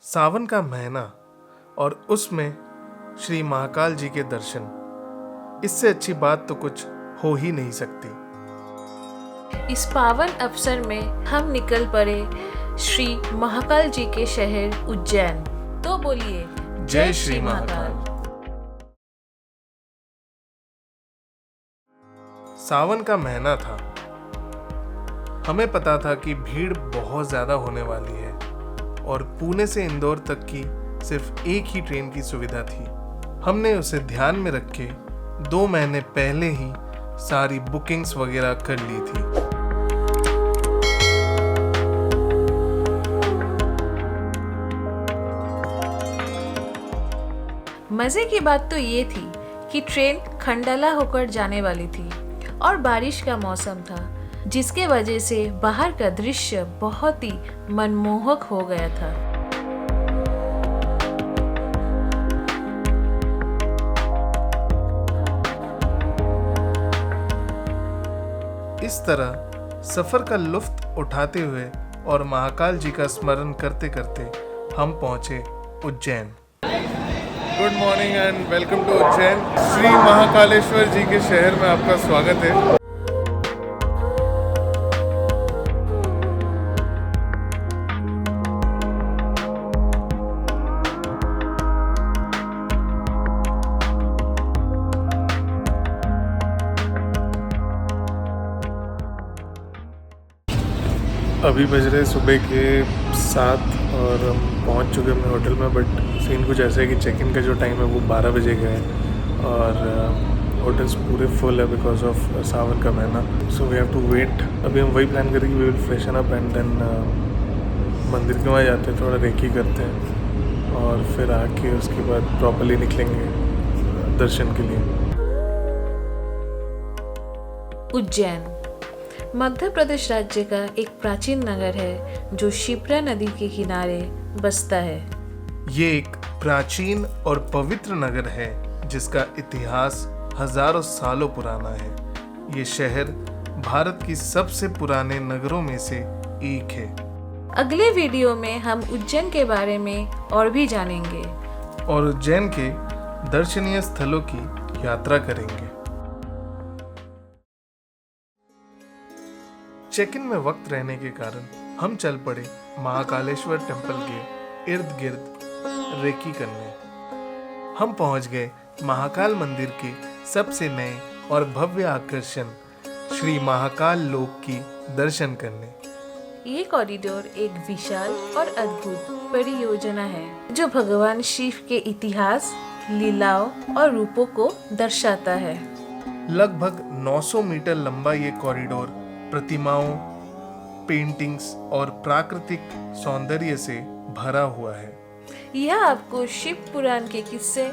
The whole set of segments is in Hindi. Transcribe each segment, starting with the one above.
सावन का महीना और उसमें श्री महाकाल जी के दर्शन, इससे अच्छी बात तो कुछ हो ही नहीं सकती। इस पावन अवसर में हम निकल पड़े श्री महाकाल जी के शहर उज्जैन। तो बोलिए जय श्री महाकाल। सावन का महीना था। हमें पता था कि भीड़ बहुत ज्यादा होने वाली है और पुणे से इंदौर तक की सिर्फ एक ही ट्रेन की सुविधा थी। हमने उसे ध्यान में रख के 2 महीने पहले ही सारी बुकिंग्स वगैरह कर ली थी। मजे की बात तो ये थी कि ट्रेन खंडाला होकर जाने वाली थी और बारिश का मौसम था, जिसके वजह से बाहर का दृश्य बहुत ही मनमोहक हो गया था। इस तरह सफर का लुत्फ उठाते हुए और महाकाल जी का स्मरण करते करते हम पहुंचे Ujjain. Good morning and welcome to Ujjain. Shri Mahakaleshwar ji के शहर में आपका स्वागत है। अभी बज रहे सुबह के 7 और हम पहुंच चुके अपने होटल में। बट सीन कुछ ऐसा है कि चेक इन का जो टाइम है वो 12 बजे का है और होटल्स पूरे फुल है बिकॉज ऑफ सावन का महीना। So we have to wait. अभी हम वही प्लान करें कि we will freshen up and then मंदिर के वहाँ जाते हैं, थोड़ा रेकी करते हैं और फिर आके उसके बाद प्रॉपरली निकलेंगे दर्शन के लिए। उज्जैन मध्य प्रदेश राज्य का एक प्राचीन नगर है जो शिप्रा नदी के किनारे बसता है। ये एक प्राचीन और पवित्र नगर है जिसका इतिहास हजारों सालों पुराना है। ये शहर भारत की सबसे पुराने नगरों में से एक है। अगले वीडियो में हम उज्जैन के बारे में और भी जानेंगे और उज्जैन के दर्शनीय स्थलों की यात्रा करेंगे। चेक इन में वक्त रहने के कारण हम चल पड़े महाकालेश्वर टेम्पल के इर्द गिर्द रेकी करने। हम पहुंच गए महाकाल मंदिर के सबसे नए और भव्य आकर्षण श्री महाकाल लोक की दर्शन करने। ये कॉरिडोर एक विशाल और अद्भुत परियोजना है जो भगवान शिव के इतिहास, लीलाओं और रूपों को दर्शाता है। लगभग 900 मीटर लंबा ये कॉरिडोर प्रतिमाओं, पेंटिंग्स और प्राकृतिक सौंदर्य से भरा हुआ है। यह आपको शिव पुराण के किस्से,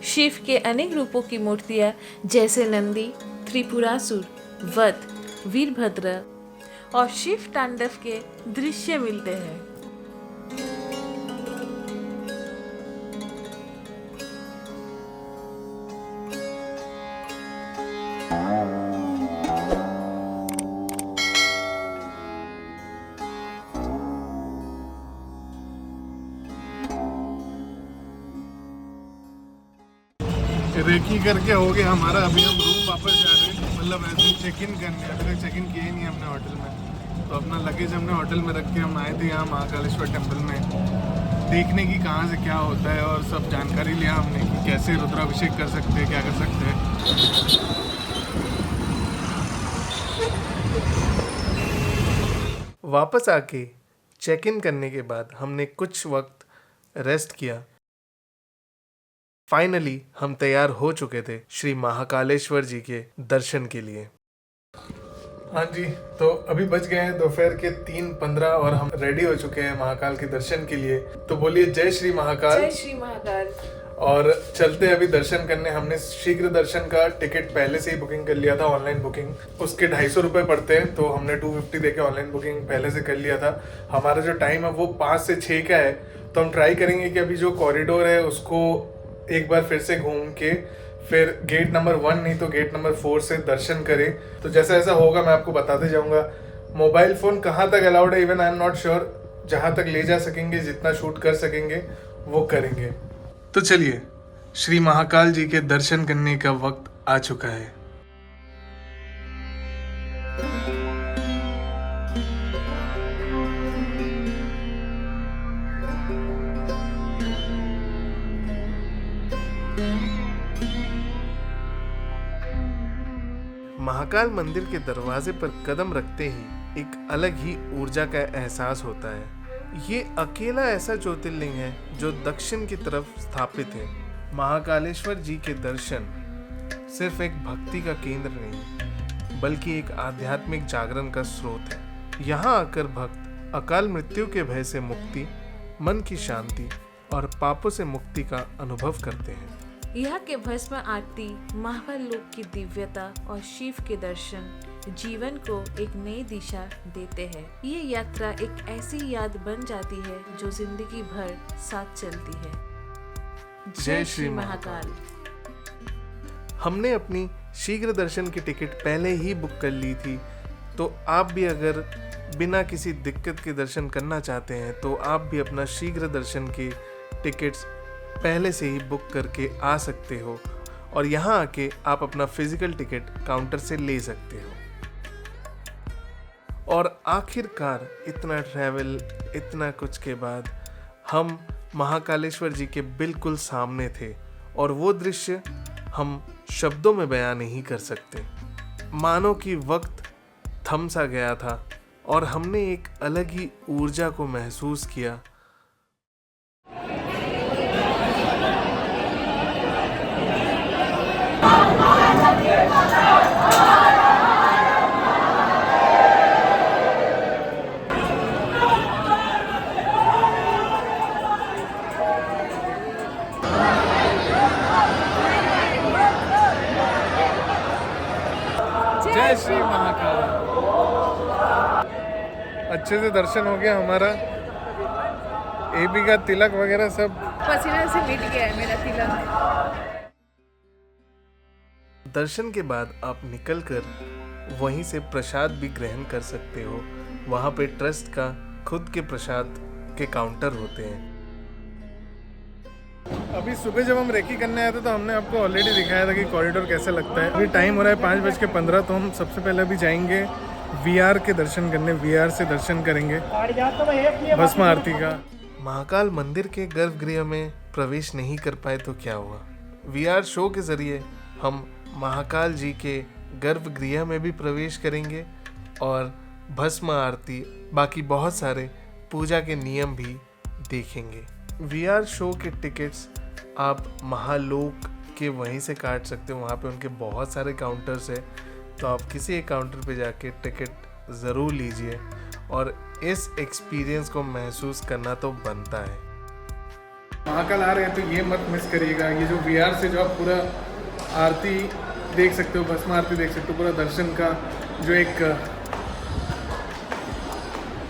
शिव के अनेक रूपों की मूर्तियां जैसे नंदी, त्रिपुरासुर, वध, वीरभद्र और शिव तांडव के दृश्य मिलते हैं। रेकी करके हो गया हमारा। अभी हम रूम वापस जा रहे हैं, मतलब ऐसे चेक इन करने। अभी तक चेक इन किया ही नहीं हमने होटल में, तो अपना लगेज हमने होटल में रख के हम आए थे यहाँ महाकालेश्वर टेम्पल में देखने की कहाँ से क्या होता है और सब जानकारी लिया हमने कि कैसे रुद्राभिषेक कर सकते हैं, क्या कर सकते हैं। वापस आके चेक इन करने के बाद हमने कुछ वक्त रेस्ट किया। फाइनली हम तैयार हो चुके थे श्री महाकालेश्वर जी के दर्शन के लिए। हाँ जी, तो अभी बज गए हैं दोपहर के 3:15 और हम रेडी हो चुके हैं महाकाल के दर्शन के लिए। तो बोलिए जय श्री महाकाल। जय श्री महाकाल। और चलते हैं अभी दर्शन करने। हमने शीघ्र दर्शन का टिकट पहले से ही बुकिंग कर लिया था, ऑनलाइन बुकिंग। उसके 250 रुपये पड़ते हैं, तो हमने 250 देके ऑनलाइन बुकिंग पहले से कर लिया था। हमारा जो टाइम है वो 5 से 6 का है, तो हम ट्राई करेंगे कि अभी जो कॉरिडोर है उसको एक बार फिर से घूम के फिर गेट नंबर 1 नहीं तो गेट नंबर 4 से दर्शन करें। तो जैसा ऐसा होगा मैं आपको बताते जाऊंगा। मोबाइल फ़ोन कहाँ तक अलाउड है even I am not sure. जहाँ तक ले जा सकेंगे, जितना शूट कर सकेंगे वो करेंगे। तो चलिए, श्री महाकाल जी के दर्शन करने का वक्त आ चुका है। महाकाल मंदिर के दरवाजे पर कदम रखते ही एक अलग ही ऊर्जा का एहसास होता है। ये अकेला ऐसा ज्योतिर्लिंग है जो दक्षिण की तरफ स्थापित है। महाकालेश्वर जी के दर्शन सिर्फ एक भक्ति का केंद्र नहीं, बल्कि एक आध्यात्मिक जागरण का स्रोत है। यहाँ आकर भक्त अकाल मृत्यु के भय से मुक्ति, मन की शांति और पापों से मुक्ति का अनुभव करते हैं। यहाँ के भस्म आरती, महाकाल लोक की दिव्यता और शिव के दर्शन जीवन को एक नई दिशा देते हैं। ये यात्रा एक ऐसी याद बन जाती है जो जिंदगी भर साथ चलती है। जय श्री महाकाल। हमने अपनी शीघ्र दर्शन की टिकट पहले ही बुक कर ली थी, तो आप भी अगर बिना किसी दिक्कत के दर्शन करना चाहते हैं तो आप भी अपना शीघ्र दर्शन की टिकट्स पहले से ही बुक करके आ सकते हो और यहाँ आके आप अपना फिजिकल टिकट काउंटर से ले सकते हो। और आखिरकार इतना ट्रैवल, इतना कुछ के बाद हम महाकालेश्वर जी के बिल्कुल सामने थे और वो दृश्य हम शब्दों में बयां नहीं कर सकते। मानो कि वक्त थम सा गया था और हमने एक अलग ही ऊर्जा को महसूस किया। जय श्री महाकाल। अच्छे से दर्शन हो गया हमारा। एबी का तिलक वगैरह सब पसीने से मिट गया है मेरा तिलक। दर्शन के बाद आप निकलकर वहीं से प्रसाद भी ग्रहण कर सकते हो। वहाँ पे ट्रस्ट का खुद के प्रसाद के काउंटर होते हैं। अभी सुबह जब हम रेकी करने आए थे तो हमने आपको ऑलरेडी दिखाया था कि कॉरिडोर कैसा लगता है। अभी टाइम हो रहा है 5:15, तो हम सबसे पहले अभी जाएंगे वीआर के दर्शन करने। वीआर से दर्शन करेंगे भस्म आरती का। महाकाल मंदिर के गर्भगृह में प्रवेश नहीं कर पाए तो क्या हुआ, वीआर शो के जरिए हम महाकाल जी के गर्भगृह में भी प्रवेश करेंगे और भस्म आरती, बाकी बहुत सारे पूजा के नियम भी देखेंगे। वीआर शो के टिकट्स आप महालोक के वहीं से काट सकते हो। वहाँ पे उनके बहुत सारे काउंटर्स हैं, तो आप किसी एक काउंटर पे जाके टिकट ज़रूर लीजिए और इस एक्सपीरियंस को महसूस करना तो बनता है। महाकाल आ रहे हैं तो ये मत मिस करिएगा। ये जो वीआर से जो आप पूरा आरती देख सकते हो, भस्म आरती देख सकते हो, पूरा दर्शन का जो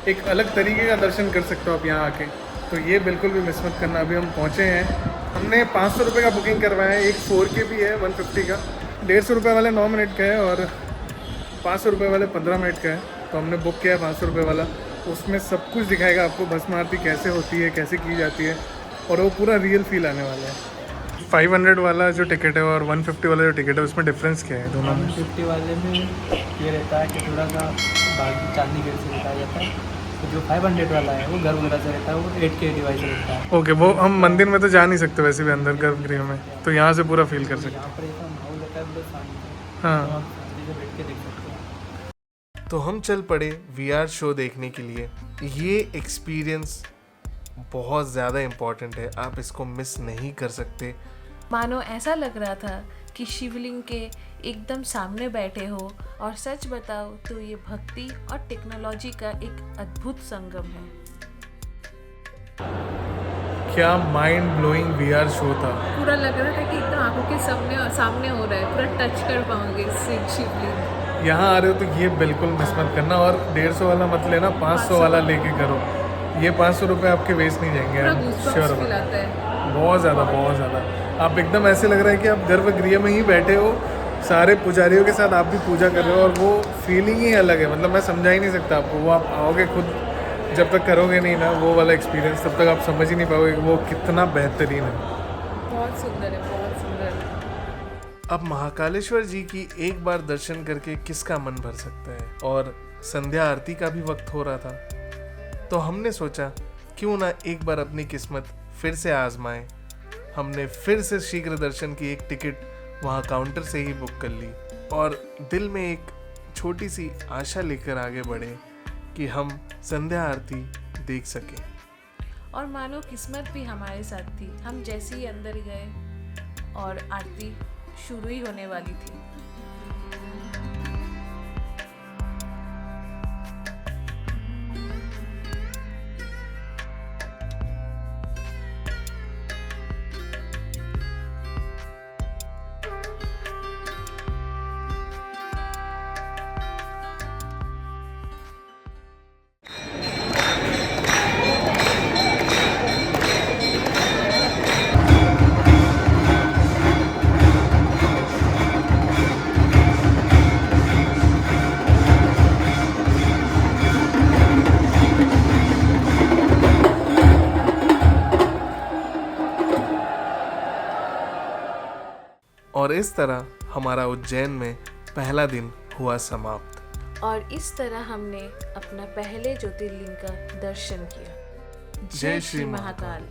एक अलग तरीके का दर्शन कर सकते हो आप यहाँ आके, तो ये बिल्कुल भी मिस मत करना। अभी हम पहुँचे हैं। हमने 500 रुपये का बुकिंग करवाया है। एक 4K भी है 150 का। 150 रुपये वाले 9 मिनट का है और 500 रुपये वाले 15 मिनट का है। तो हमने बुक किया है 500 रुपये वाला। उसमें सब कुछ दिखाएगा आपको, भस्म आरती कैसे होती है, कैसे की जाती है, और वो पूरा रियल फील आने वाला है। 500 वाला जो टिकट है और 150 वाला जो टिकट है उसमें डिफरेंस क्या है दोनों में? 150 वाले में ये रहता है कि थोड़ा सा बाकी चांदी गेट से बताया जाता है, तो जो 500 वाला है वो गर्भगृह से रहता है, वो 8K डिवाइस रहता है। ओके, वो हम मंदिर में तो जा नहीं सकते वैसे भी अंदर गर्भगृह में, तो यहाँ से पूरा फील कर सकते यहाँ पर ऐसा माहौल रहता है बड़े शांति से, हाँ। तो आप शांति से बैठ के देख सकते हैं। तो हम चल पड़े वीआर शो देखने के लिए। ये एक्सपीरियंस बहुत ज़्यादा इम्पॉर्टेंट है, आप इसको मिस नहीं कर सकते। मानो ऐसा लग रहा था कि शिवलिंग के एकदम सामने बैठे हो, और सच बताओ तो ये भक्ति और टेक्नोलॉजी का एक अद्भुत संगम है। क्या माइंड ब्लोइंग वीआर शो था। पूरा लग रहा था कि एकदम आंखों के सामने हो रहा है, पूरा टच कर पाओगे शिवलिंग। यहाँ आ रहे हो तो ये बिल्कुल मिस मत करना, और 150 वाला मत लेना, 500 वाला लेके करो। ये 500 रुपये आपके वेस्ट नहीं जाएंगे, श्योर। बहुत ज़्यादा आप एकदम ऐसे लग रहा है कि आप गर्भगृह में ही बैठे हो, सारे पुजारियों के साथ आप भी पूजा कर रहे हो, और वो फीलिंग ही अलग है। मतलब मैं समझा ही नहीं सकता आपको। वो आप आओगे खुद जब तक करोगे नहीं ना वो वाला एक्सपीरियंस, तब तक आप समझ ही नहीं पाओगे कि वो कितना बेहतरीन है। बहुत सुंदर है, बहुत सुंदर है। अब महाकालेश्वर जी की एक बार दर्शन करके किसका मन भर सकता है, और संध्या आरती का भी वक्त हो रहा था, तो हमने सोचा क्यों ना एक बार अपनी किस्मत फिर से आजमाएं। हमने फिर से शीघ्र दर्शन की एक टिकट वहाँ काउंटर से ही बुक कर ली और दिल में एक छोटी सी आशा लेकर आगे बढ़े कि हम संध्या आरती देख सकें। और मानो किस्मत भी हमारे साथ थी। हम जैसे ही अंदर गए और आरती शुरू ही होने वाली थी। और इस तरह हमारा उज्जैन में पहला दिन हुआ समाप्त। और इस तरह हमने अपना पहले ज्योतिर्लिंग का दर्शन किया। जय श्री महाकाल।